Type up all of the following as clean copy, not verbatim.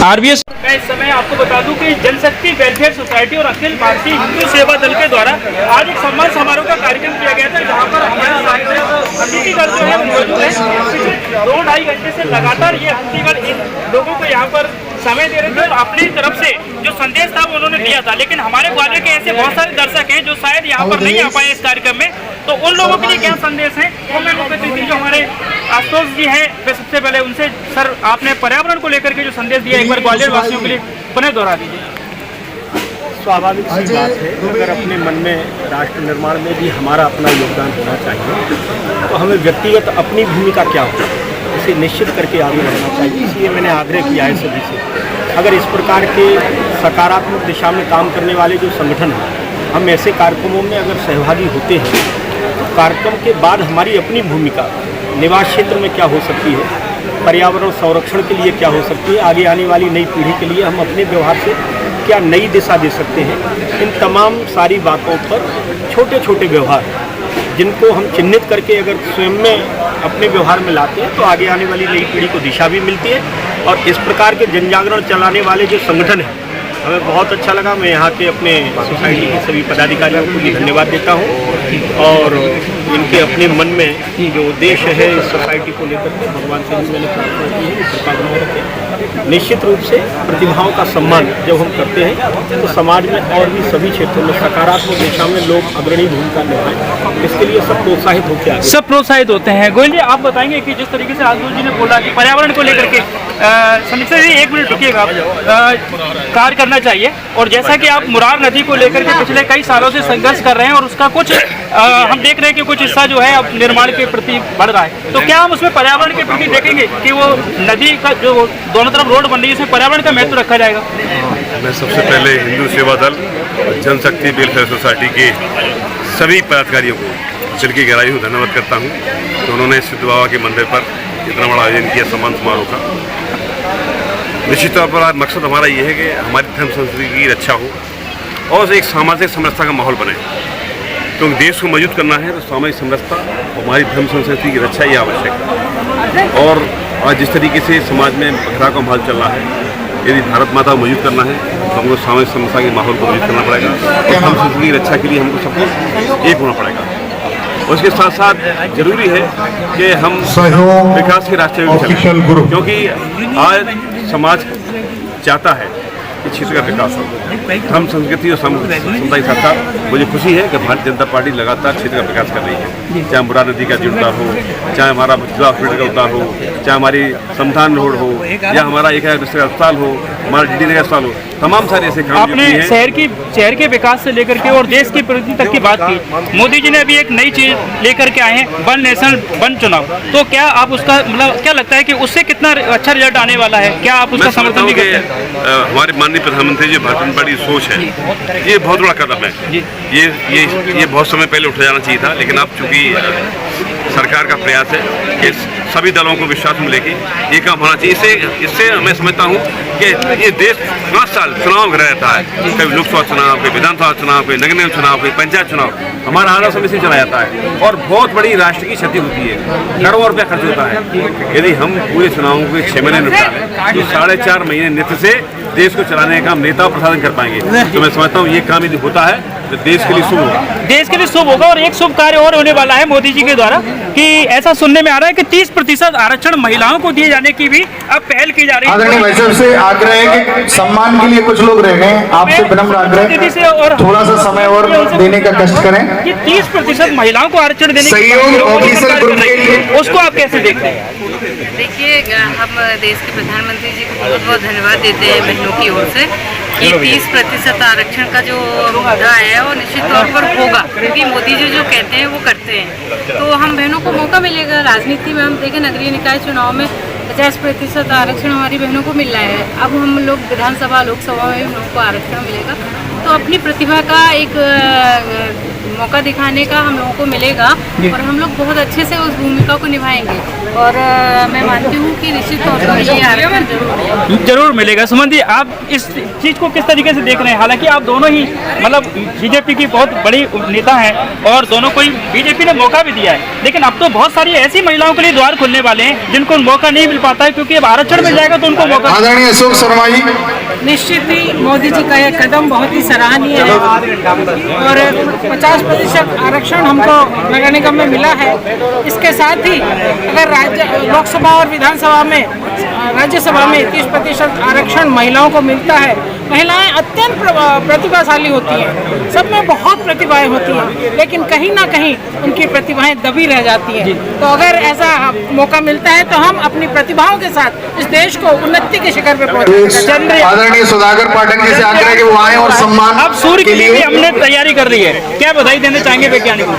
RBS मैं इस समय आपको बता दूं कि जनशक्ति वेलफेयर सोसाइटी और अखिल भारतीय हिंदू सेवा दल के द्वारा आज एक सम्मान समारोह का कार्यक्रम किया गया था, जहां पर हमारे अतिथिगण जो है मौजूद है। पिछले 2-2.5 घंटे से लगातार ये अतिथिगण इन लोगों को यहाँ पर समय दे रहे थे और अपनी तरफ से जो संदेश था वो उन्होंने दिया था। लेकिन हमारे ग्वालियर के ऐसे बहुत सारे दर्शक हैं जो शायद यहाँ पर नहीं आ पाए इस कार्यक्रम में, तो उन लोगों के लिए क्या संदेश है वो मैं मौके पर जो हमारे आशुतोष जी हैं वे सबसे पहले उनसे, सर आपने पर्यावरण को लेकर के जो संदेश दिया एक बार ग्वालियर वासियों के लिए पुनः दोहरा दीजिए। स्वाभाविक सी बात है, अगर अपने मन में राष्ट्र निर्माण में भी हमारा अपना योगदान होना चाहिए तो हमें व्यक्तिगत अपनी भूमिका क्या हो इसे निश्चित करके आगे बढ़ना चाहिए। इसलिए मैंने आग्रह किया है सभी से, अगर इस प्रकार के सकारात्मक दिशा में काम करने वाले जो संगठन हैं, हम ऐसे कार्यक्रमों में अगर सहभागी होते हैं तो कार्यक्रम के बाद हमारी अपनी भूमिका निवास क्षेत्र में क्या हो सकती है, पर्यावरण संरक्षण के लिए क्या हो सकती है, आगे आने वाली नई पीढ़ी के लिए हम अपने व्यवहार से क्या नई दिशा दे सकते हैं, इन तमाम सारी बातों पर छोटे छोटे व्यवहार जिनको हम चिन्हित करके अगर स्वयं में अपने व्यवहार में लाते हैं तो आगे आने वाली नई पीढ़ी को दिशा भी मिलती है। और इस प्रकार के जन जागरण चलाने वाले जो संगठन हैं, हमें बहुत अच्छा लगा। मैं यहाँ के अपने सोसाइटी के सभी पदाधिकारियों को भी धन्यवाद देता हूँ और इनके अपने मन में जो उद्देश्य है इस सोसाइटी को लेकर के भगवान से भी मैंने प्रार्थना की है कृपा बनाए रखें। निश्चित रूप से प्रतिभाओं का सम्मान जब हम करते हैं तो समाज में और भी सभी क्षेत्रों में सकारात्मक दिशा में लोग अग्रणी भूमिका निभाएं, इसके लिए सब प्रोत्साहित होते हैं, सब प्रोत्साहित होते हैं। गोयल जी आप बताएंगे कि जिस तरीके से आशुतोष जी ने बोला कि पर्यावरण को लेकर के समीक्षा जी 1 मिनट रुकिएगा, कार्य करना चाहिए और जैसा कि आप मुरार नदी को लेकर के पिछले कई सालों से संघर्ष कर रहे हैं और उसका कुछ हम देख रहे हैं कि कुछ हिस्सा जो है अब निर्माण के प्रति बढ़ रहा है, तो क्या हम उसमें पर्यावरण के प्रति देखेंगे कि वो नदी का जो दोनों तरफ रोड बन रही है उसमें पर्यावरण का महत्व रखा जाएगा? मैं सबसे पहले हिंदू सेवा दल जनशक्ति वेलफेयर सोसाइटी के सभी पदाधिकारियों को दिल की गहराई से धन्यवाद करता हूँ तो उन्होंने सिद्ध बाबा के मंदिर पर इतना बड़ा आयोजन किया सम्मान समारोह का। निश्चित तौर पर आज मकसद हमारा ये है कि हमारी धर्म संस्कृति की रक्षा हो और एक सामाजिक समरसता का माहौल बने, क्योंकि देश को मजबूत करना है तो सामाजिक समरसता और हमारी धर्म संस्कृति की रक्षा ही आवश्यक है। और आज जिस तरीके से समाज में बखराव का माहौल चल रहा है, यदि भारत माता को मजबूत करना है तो हमको सामाजिक समरसता के माहौल को मजबूत करना पड़ेगा और धर्म संस्कृति की रक्षा के लिए हमको सबको एक होना पड़ेगा। उसके साथ साथ जरूरी है कि हम विकास के रास्ते में चलें, क्योंकि आज समाज चाहता है कि क्षेत्र का विकास हो, धर्म संस्कृति और समुदाय के साथ साथ मुझे खुशी है कि भारतीय जनता पार्टी लगातार क्षेत्र का विकास कर रही है, चाहे मुरार नदी का जीर्णोद्धार हो, चाहे हमारा हॉस्पिटल का उद्धार हो, चाहे हमारी समधान रोड हो या हमारा एक अस्पताल हो, हमारा DD अस्पताल हो, तमाम सारे ऐसे काम आपने शहर के विकास से लेकर के और देश की प्रगति तक की बात की। मोदी जी ने अभी एक नई चीज लेकर के आए हैं, वन नेशन वन चुनाव, तो क्या आप उसका मतलब क्या लगता है कि उससे कितना अच्छा रिजल्ट आने वाला है? क्या आप उसका समर्थन भी करते हैं? हमारे माननीय प्रधानमंत्री जी भारतीय जनता पार्टी सोच है, ये बहुत बड़ा कदम है। ये बहुत समय पहले उठा जाना चाहिए था, लेकिन अब चूंकि सरकार का प्रयास है कि सभी दलों को विश्वास में लेके ये काम होना चाहिए। इससे मैं समझता हूँ कि ये देश 5 साल चुनाव में रहता है, कभी लोकसभा चुनाव, कभी विधानसभा चुनाव, कभी नगर निगम चुनाव, कभी पंचायत चुनाव, हमारा आधार समय से चला जाता है और बहुत बड़ी राष्ट्र की क्षति होती है, करोड़ों रुपया खर्च होता है। यदि हम पूरे चुनावों को 6 महीने निपटा लें तो 4.5 महीने नित्य से देश को चलाने का काम नेता और प्रशासन कर पाएंगे। तो मैं समझता हूँ ये काम यदि होता है तो देश के लिए शुभ होगा, देश के लिए शुभ होगा। और एक शुभ कार्य और होने वाला है मोदी जी के द्वारा कि ऐसा सुनने में आ रहा है कि 30% आरक्षण महिलाओं को दिए जाने की भी अब पहल की जा रही है। आदरणीय भाई साहब से आग्रह है कि सम्मान के लिए कुछ लोग रह गए, आपसे विनम्र आग्रह और थोड़ा सा समय और देने का कष्ट करें। कि 30% महिलाओं को आरक्षण देने की उसको आप कैसे देखते हैं? देखिए, हम देश के प्रधानमंत्री जी को बहुत बहुत धन्यवाद देते हैं बहनों की ओर से कि 30% आरक्षण का जो मुद्दा है वो निश्चित तौर पर होगा, क्योंकि मोदी जी जो कहते हैं वो करते हैं। तो हम बहनों को मौका मिलेगा। राजनीति में हम देखें, नगरीय निकाय चुनाव में 50% आरक्षण हमारी बहनों को मिल रहा है। अब हम लोग विधानसभा लोकसभा में हम लोगों को आरक्षण मिलेगा, तो अपनी प्रतिभा का एक मौका दिखाने का हम लोगों को मिलेगा और हम लोग बहुत अच्छे से उस भूमिका को निभाएंगे। और मैं मानती हूँ कि निश्चित तौर पर ये आरक्षण जरूर मिलेगा। सुमन जी, आप इस चीज़ को किस तरीके से देख रहे हैं? हालांकि आप दोनों ही मतलब बीजेपी की बहुत बड़ी नेता हैं और दोनों को ही बीजेपी ने मौका भी दिया है, लेकिन अब तो बहुत सारी ऐसी महिलाओं के लिए द्वार खुलने वाले हैं जिनको मौका नहीं मिल पाता है, क्योंकि अब आरक्षण मिल जाएगा तो उनको मौका। आदरणीय अशोक शर्मा जी। निश्चित ही मोदी जी का यह कदम बहुत ही सराहनीय है और 50% आरक्षण हमको नगर निगम में मिला है। इसके साथ ही अगर लोकसभा और विधानसभा में राज्यसभा में 30% आरक्षण महिलाओं को मिलता है। महिलाएं अत्यंत प्रतिभाशाली होती हैं, सब में बहुत प्रतिभाएं होती हैं, लेकिन कहीं ना कहीं उनकी प्रतिभाएं दबी रह जाती हैं। तो अगर ऐसा मौका मिलता है तो हम अपनी प्रतिभाओं के साथ इस देश को उन्नति के शिखर पर पहुंचाएंगे। आदरणीय सुधाकर पाठक जी से आग्रह कि वो आए और सम्मान अब सूर्य के लिए भी हमने तैयारी कर ली है, क्या बधाई देना चाहेंगे वैज्ञानिकों?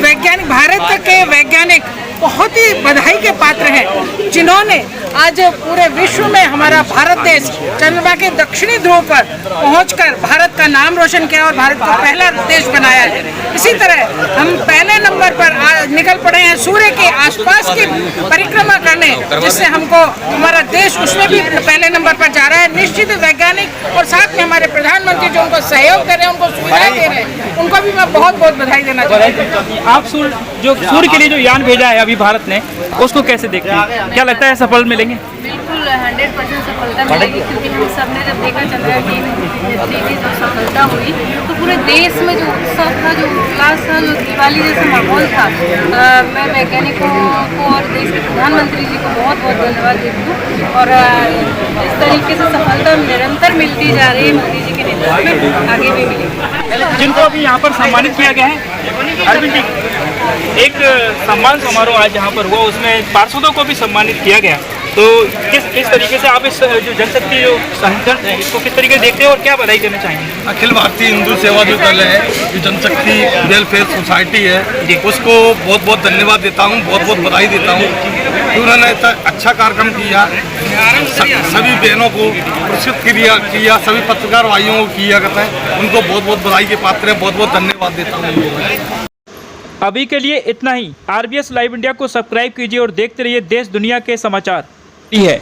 वैज्ञानिक, भारत के वैज्ञानिक बहुत ही बधाई के पात्र हैं, जिन्होंने आज पूरे विश्व में हमारा भारत देश चंद्रमा के दक्षिणी ध्रुव पर पहुंचकर भारत का नाम रोशन किया और भारत को पहला देश बनाया है। इसी तरह हम पहले नंबर पर निकल पड़े हैं सूर्य के आसपास की परिक्रमा करने, जिससे हमको हमारा देश उसमें भी पहले नंबर पर जा रहा है। निश्चित वैज्ञानिक और साथ में हमारे प्रधानमंत्री जो उनको सहयोग कर रहे हैं, उनको सुविधा दे रहे हैं, उनको भी मैं बहुत बहुत बधाई देना चाहूँगा। आप सूर्य के लिए जो यान भेजा है अभी भारत ने, उसको कैसे देखते हैं? क्या लगता है सफल मिलेंगे? बिल्कुल 100% सफलता मिलेगी, क्योंकि हम सब ने जब देखा चंद्रयान की जो सफलता हुई तो पूरे देश में जो उत्सव था, जो उल्लास था, जो दिवाली जैसा माहौल था। मैं वैज्ञानिकों को और देश के प्रधानमंत्री जी को बहुत बहुत धन्यवाद देती हूँ। और इस तरीके से सफलता निरंतर मिलती जा रही है मोदी जी के नेतृत्व में, आगे भी मिलेगी। जिनको अभी यहाँ पर सम्मानित किया गया है, अरविंद जी, एक सम्मान समारोह आज यहाँ पर हुआ, उसमें पार्षदों को भी सम्मानित किया गया, तो किस तरीके से आप इस जो जनशक्ति जो संगठन है इसको किस तरीके से देखते हैं और क्या बधाई देना चाहेंगे? अखिल भारतीय हिंदू सेवा जो दल है, जो जनशक्ति वेलफेयर सोसाइटी है, उसको बहुत बहुत धन्यवाद देता हूँ, बहुत बहुत बधाई देता हूँ कि उन्होंने इतना अच्छा कार्यक्रम किया, सभी बहनों को पुरस्कृत किया, सभी पत्रकार भाइयों को किया करते हैं, उनको बहुत बहुत बधाई के पात्र है, बहुत बहुत धन्यवाद देता हूँ। अभी के लिए इतना ही। RBS लाइव इंडिया को सब्सक्राइब कीजिए और देखते रहिए देश दुनिया के समाचार। है